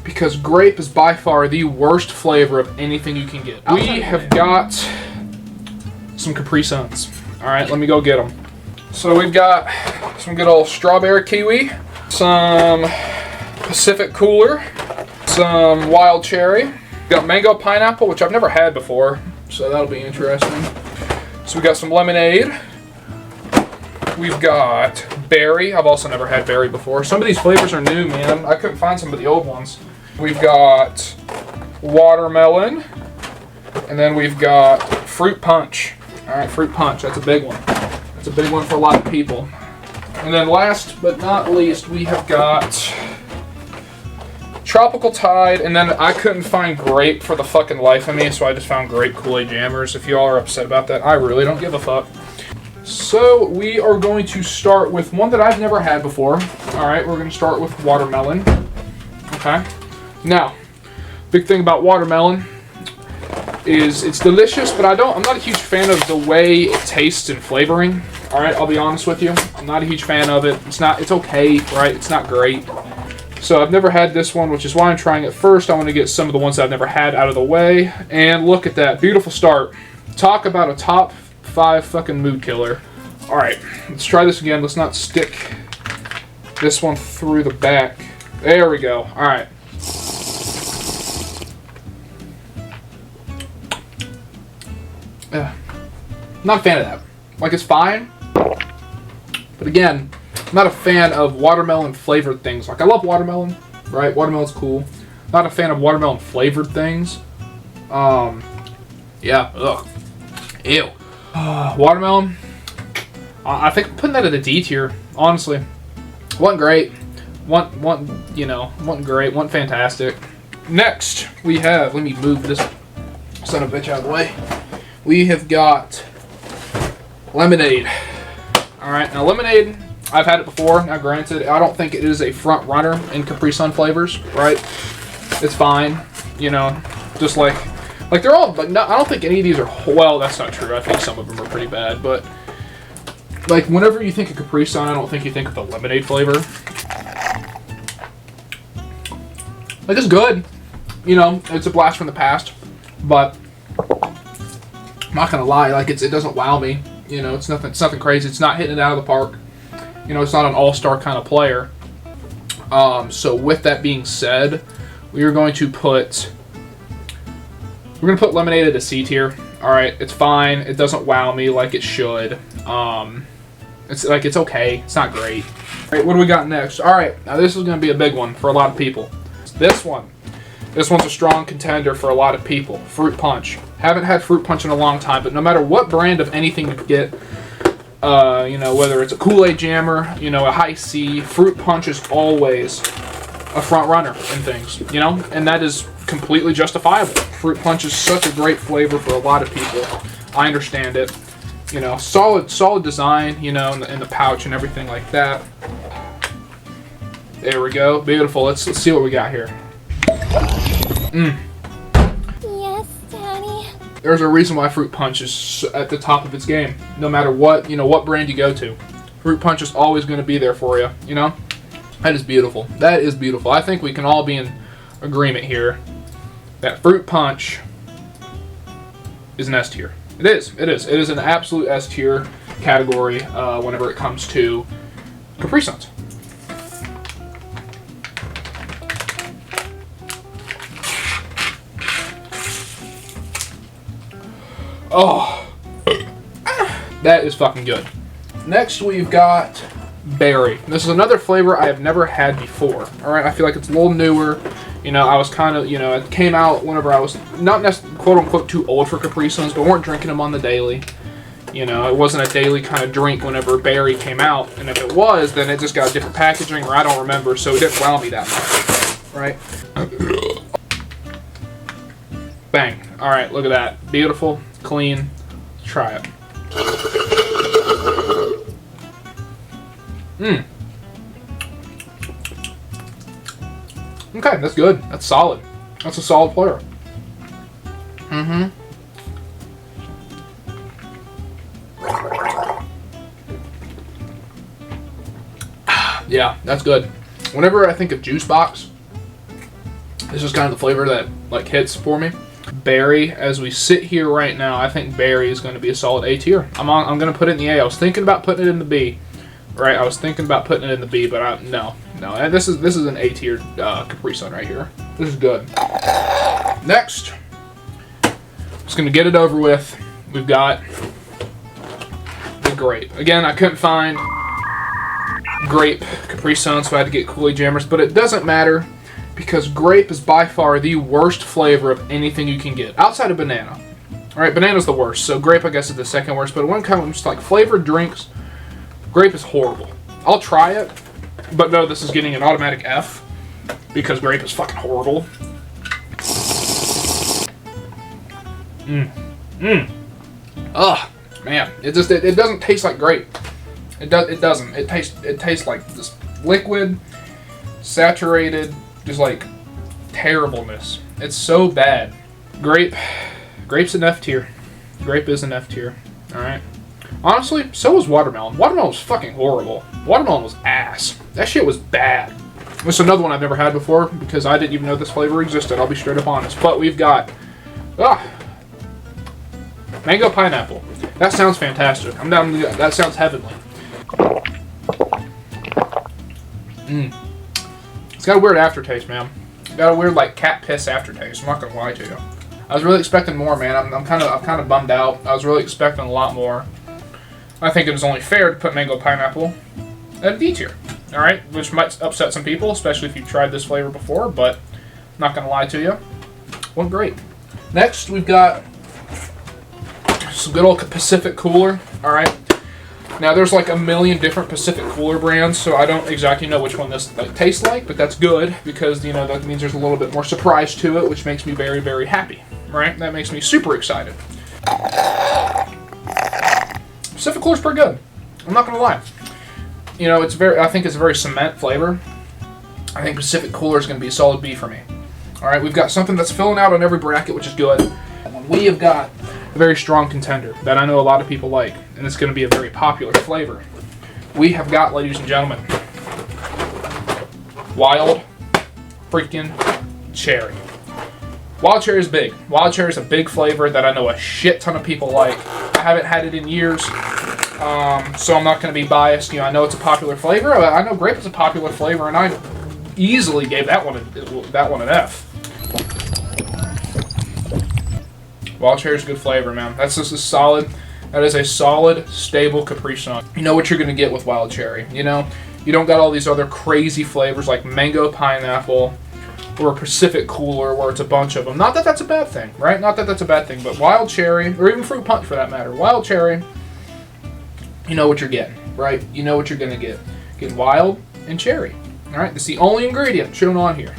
because grape is by far the worst flavor of anything you can get. We have got some Caprisuns. All right, let me go get them. So we've got some good old strawberry kiwi, some Pacific Cooler, some wild cherry. We've got mango pineapple, which I've never had before, so that'll be interesting. So we got some lemonade. We've got berry. I've also never had berry before. Some of these flavors are new, man. I couldn't find some of the old ones. We've got watermelon. And then we've got fruit punch. All right, fruit punch. That's a big one. That's a big one for a lot of people. And then last but not least, we have got tropical tide. And then I couldn't find grape for the fucking life of me, so I just found grape Kool-Aid jammers. If y'all are upset about that, I really don't give a fuck. So we are going to start with one that I've never had before. All right, we're going to start with watermelon. Okay. Now, big thing about watermelon is it's delicious, but I'm not a huge fan of the way it tastes and flavoring. All right, I'll be honest with you. I'm not a huge fan of it. It's okay, right? It's not great. So I've never had this one, which is why I'm trying it first. I want to get some of the ones that I've never had out of the way. And look at that. Beautiful start. Talk about a top 5 fucking mood killer. All right, let's try this again. Let's not stick this one through the back. There we go. All right. Not a fan of that. Like, it's fine, but again, I'm not a fan of watermelon flavored things. Like, I love watermelon, right? Watermelon's cool. Not a fan of watermelon flavored things. Yeah. Ugh. Ew. Watermelon, I think I'm putting that at a D tier, honestly. Wasn't great. Wasn't great. Wasn't fantastic. Next, we have, let me move this son of a bitch out of the way. We have got lemonade. Alright, now lemonade, I've had it before. Now granted, I don't think it is a front runner in Caprisun flavors, right? It's fine, just like they're all, but no, I don't think any of these are, well, that's not true. I think some of them are pretty bad, but like whenever you think of Caprisun, I don't think you think of the lemonade flavor. Like, it's good. It's a blast from the past, but I'm not gonna lie, like it doesn't wow me. It's nothing crazy. It's not hitting it out of the park. It's not an all-star kind of player. So with that being said, we're going to put lemonade at a C tier. All right, it's fine. It doesn't wow me like it should. It's okay. It's not great. All right, what do we got next? All right, now this is gonna be a big one for a lot of people. This one's a strong contender for a lot of people. Fruit punch. Haven't had fruit punch in a long time, but no matter what brand of anything you get, whether it's a Kool-Aid jammer, a high C, fruit punch is always a front runner in things, and that is completely justifiable. Fruit punch is such a great flavor for a lot of people. I understand it. Solid design, in the pouch and everything like that. There we go. Beautiful. Let's see what we got here. Yes, Daddy. There's a reason why fruit punch is at the top of its game. No matter what, what brand you go to. Fruit punch is always going to be there for you, That is beautiful. That is beautiful. I think we can all be in agreement here that fruit punch is an S tier. It is. It is an absolute S tier category whenever it comes to Caprisuns. Oh, that is fucking good. Next, we've got berry. This is another flavor I have never had before. All right, I feel like it's a little newer. I was kind of, it came out whenever I was not necessarily quote unquote too old for Caprisuns, but weren't drinking them on the daily. It wasn't a daily kind of drink whenever berry came out, and if it was, then it just got different packaging, or I don't remember, so it didn't wow me that much, right? Bang. All right, look at that. Beautiful. Clean. Let's try it. Okay, that's good. That's solid. That's a solid player. Yeah, that's good. Whenever I think of juice box, This is kind of the flavor that like hits for me. Berry, as we sit here right now, I think berry is going to be a solid A tier. I'm going to put it in the A. I was thinking about putting it in the B. Right, I was thinking about putting it in the B, but no. And this is an A tier Caprisun right here. This is good. Next, just gonna get it over with. We've got the grape. Again, I couldn't find grape Caprisun, so I had to get Kool-Aid Jammers, but it doesn't matter because grape is by far the worst flavor of anything you can get outside of banana. All right, banana's the worst, so grape I guess is the second worst. But when it comes to like flavored drinks, grape is horrible. I'll try it, but no, this is getting an automatic F because grape is fucking horrible. Ugh, man, it doesn't taste like grape. It doesn't. It tastes like this liquid, saturated, just like terribleness. It's so bad. Grape's an F tier. Grape is an F tier. All right. Honestly, so was watermelon. Watermelon was fucking horrible. Watermelon was ass. That shit was bad. This is another one I've never had before because I didn't even know this flavor existed. I'll be straight up honest. But we've got mango pineapple. That sounds fantastic. I'm down to do that. That sounds heavenly. It's got a weird aftertaste, man. It's got a weird like cat piss aftertaste. I'm not gonna lie to you. I was really expecting more, man. I'm kind of bummed out. I was really expecting a lot more. I think it was only fair to put mango pineapple at a D tier. All right, which might upset some people, especially if you've tried this flavor before. But I'm not gonna lie to you. Well, great. Next, we've got some good old Pacific Cooler. All right. Now, there's like a million different Pacific Cooler brands, so I don't exactly know which one this like tastes like, but that's good because that means there's a little bit more surprise to it, which makes me very, very happy. Right? That makes me super excited. Pacific Cooler's pretty good. I'm not gonna lie. I think it's a very cement flavor. I think Pacific Cooler is gonna be a solid B for me. All right, we've got something that's filling out on every bracket, which is good. And we have got a very strong contender that I know a lot of people like, and it's going to be a very popular flavor. We have got, ladies and gentlemen, Wild freaking Cherry. Wild Cherry is big. Wild Cherry is a big flavor that I know a shit ton of people like. I haven't had it in years, so I'm not going to be biased. I know it's a popular flavor. I know grape is a popular flavor, and I easily gave that one an F. Wild Cherry is a good flavor, man. That's just a solid. That is a solid, stable Caprisun. You know what you're gonna get with Wild Cherry. You don't got all these other crazy flavors like mango pineapple or Pacific Cooler, where it's a bunch of them. Not that that's a bad thing, right? Not that that's a bad thing, but Wild Cherry, or even Fruit Punch for that matter. Wild Cherry, you know what you're getting, right? You know what you're gonna get. Get wild and cherry. All right, that's the only ingredient shown on here.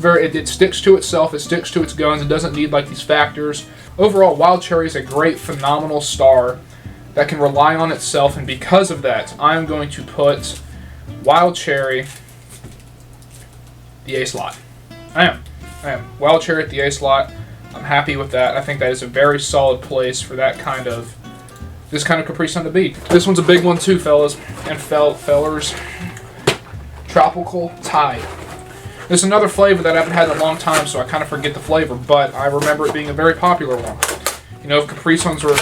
It sticks to itself. It sticks to its guns. It doesn't need like these factors. Overall, Wild Cherry is a great, phenomenal star that can rely on itself, and because of that, I'm going to put Wild Cherry the A slot. I am. Wild Cherry at the A slot. I'm happy with that. I think that is a very solid place for this kind of Caprisun to be. This one's a big one too, fellas and fellers. Tropical Tide. This is another flavor that I haven't had in a long time, so I kind of forget the flavor, but I remember it being a very popular one. If Caprisuns were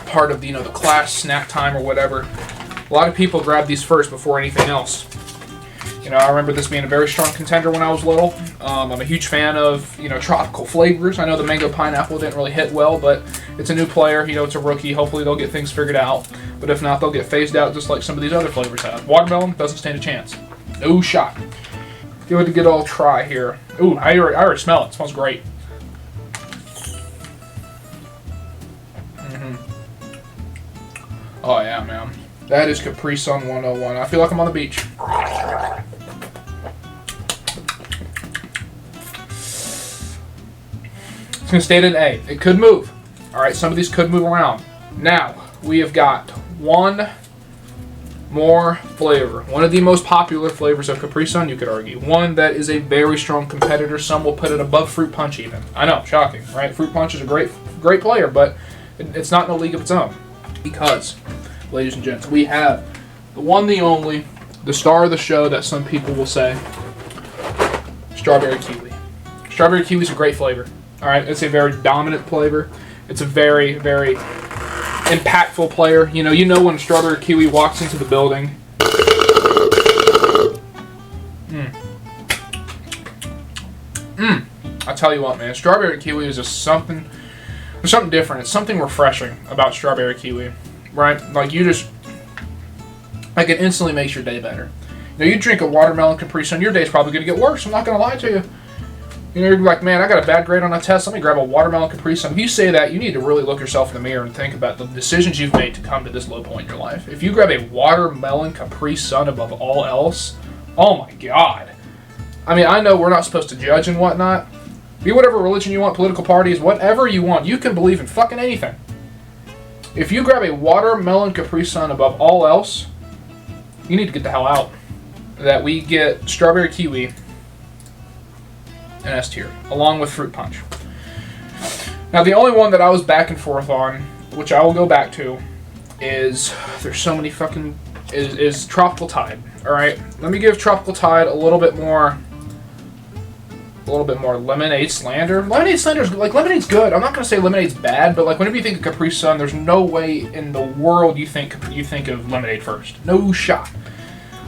part of the class snack time or whatever, a lot of people grabbed these first before anything else. I remember this being a very strong contender when I was little. I'm a huge fan of tropical flavors. I know the mango pineapple didn't really hit well, but it's a new player. It's a rookie. Hopefully they'll get things figured out. But if not, they'll get phased out just like some of these other flavors have. Watermelon doesn't stand a chance. No shot. Give it a good old try here. Ooh, I already smell it. It smells great. Oh yeah, man. That is Caprisun 101. I feel like I'm on the beach. It's going to stay at an A. It could move. All right, some of these could move around. Now, we have got one more flavor. One of the most popular flavors of Caprisun, you could argue. One that is a very strong competitor. Some will put it above Fruit Punch even. I know, shocking, right? Fruit Punch is a great player, but it's not in a league of its own. Because, ladies and gents, we have the one, the only, the star of the show that some people will say, Strawberry Kiwi. Strawberry kiwi is a great flavor. All right, it's a very dominant flavor. It's a very, very impactful player. You know when strawberry kiwi walks into the building. I tell you what, man, strawberry kiwi is just something. There's something different. It's something refreshing about strawberry kiwi, right? Like it instantly makes your day better. You drink a watermelon Caprisun, your day's probably going to get worse. I'm not going to lie to you. You're like, man, I got a bad grade on a test. Let me grab a watermelon Caprisun. If you say that, you need to really look yourself in the mirror and think about the decisions you've made to come to this low point in your life. If you grab a watermelon Caprisun above all else, oh my God. I mean, I know we're not supposed to judge and whatnot. Be whatever religion you want, political parties, whatever you want. You can believe in fucking anything. If you grab a watermelon Caprisun above all else, you need to get the hell out. That we get strawberry kiwi and S tier, along with fruit punch. Now, the only one that I was back and forth on, which I will go back to, is there's so many fucking is Tropical Tide. All right, let me give Tropical Tide a little bit more lemonade slander. Lemonade slander is like lemonade's good. I'm not gonna say lemonade's bad, but like whenever you think of Capri Sun, there's no way in the world you think of lemonade first. No shot.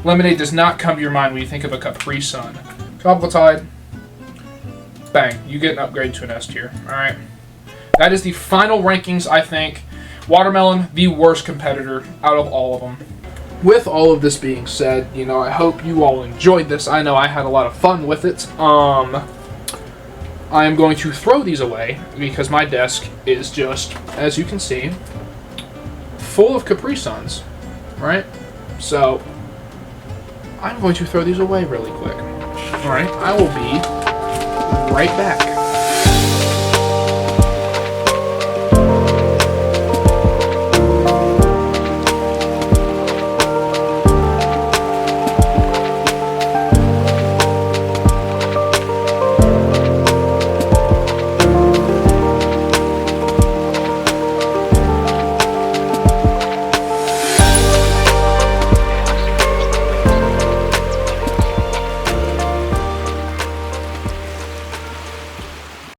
Lemonade does not come to your mind when you think of a Capri Sun. Tropical Tide. Bang, you get an upgrade to an S tier. Alright. That is the final rankings, I think. Watermelon, the worst competitor out of all of them. With all of this being said, I hope you all enjoyed this. I know I had a lot of fun with it. I am going to throw these away because my desk is just, as you can see, full of Capri Suns. Right? So, I'm going to throw these away really quick. Alright, I will be right back.